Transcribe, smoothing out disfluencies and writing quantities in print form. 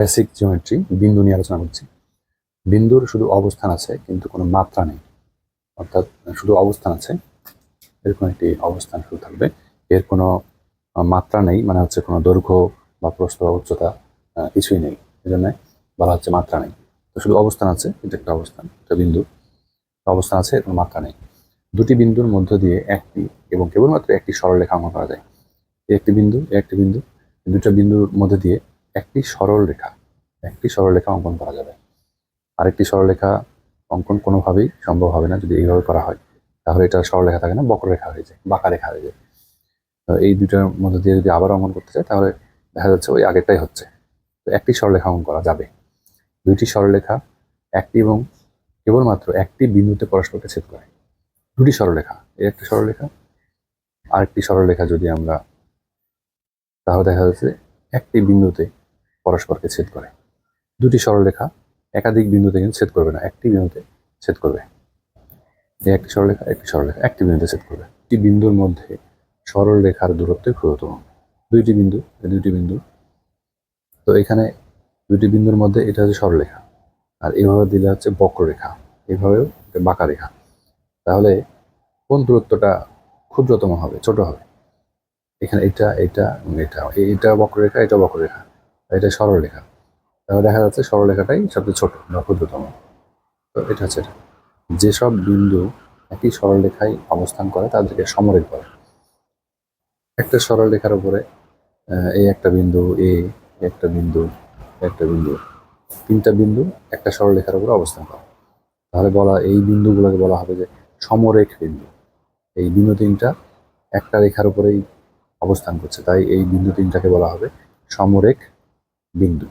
Basic geometry বিন্দু নিয়ে আলোচনা করছি। বিন্দুর শুধু অবস্থান আছে কিন্তু কোনো মাত্রা নেই, অর্থাৎ শুধু অবস্থান আছে, এরকম একটি অবস্থান শুধু থাকবে, এর কোনো মাত্রা নেই, মানে হচ্ছে কোনো দৈর্ঘ্য বা প্রস্থ বা উচ্চতা কিছুই নেই, এই জন্য বলা হচ্ছে মাত্রা নেই। তো শুধু অবস্থান আছে, এটা একটা অবস্থান, একটা বিন্দু অবস্থান আছে, এর কোনো মাত্রা নেই। দুটি বিন্দুর মধ্য দিয়ে একটি এবং কেবলমাত্র একটি সরলরেখা অঙ্কন করা যায়। একটি বিন্দু, একটি বিন্দু, দুটো বিন্দুর মধ্যে দিয়ে একটি সরলরেখা অঙ্কন করা যাবে। আরেকটি সরলরেখা অঙ্কন কোনোভাবেই সম্ভব হবে না যদি এইভাবে করা হয়, তাহলে এটা সরলরেখা থাকে না, বক্ররেখা হয়ে যায়, বাঁকা রেখা হয়ে যায়। তো এই দুটার মধ্যে দিয়ে যদি আবার অঙ্কন করতে চাই তাহলে দেখা যাচ্ছে ওই আগেরটাই হচ্ছে। তো একটি সরলরেখা অঙ্কন করা যাবে। দুইটি সরলরেখা একটি এবং কেবলমাত্র একটি বিন্দুতে পরস্পরকে ছেদ করে। দুটি সরলরেখা, এই একটা সরলরেখা, আরেকটি সরলরেখা যদি আমরা, তাহলে দেখা যাচ্ছে একটি বিন্দুতে পরস্পরকে ছেদ করে। দুটি সরলরেখা একাধিক বিন্দুতে কিন্তু ছেদ করবে না, একটি বিন্দুতে ছেদ করবে। একটি সরলরেখা একটি বিন্দুতে ছেদ করবে। একটি বিন্দুর মধ্যে সরল রেখার দূরত্বই ক্ষুদ্রতম। দুইটি বিন্দু, তো এখানে দুইটি বিন্দুর মধ্যে এটা হচ্ছে সরলরেখা, আর এভাবে দিলে হচ্ছে বক্ররেখা, এভাবেও বাঁকা রেখা। তাহলে কোন দূরত্বটা ক্ষুদ্রতম হবে, ছোট হবে? এখানে এটা বক্ররেখা, এটা বক্ররেখা, এটা সরলরেখা। তাহলে দেখা যাচ্ছে সরলরেখাটাই সবচেয়ে ছোট বা ক্ষুদ্রতম। তো এটা হচ্ছে এটা। যেসব বিন্দু একই সরলরেখায় অবস্থান করে তাদেরকে সমরেখ বলে। একটা সরলরেখার উপরে এই একটা বিন্দু, একটা বিন্দু, একটা বিন্দু, তিনটা বিন্দু একটা সরলরেখার উপরে অবস্থান করে, তাহলে এই বিন্দুগুলোকে বলা হবে যে সমরেখ বিন্দু। এই বিন্দু তিনটা একটা রেখার উপরেই অবস্থান করছে, তাই এই বিন্দু তিনটাকে বলা হবে সমরেখ বিন্দু।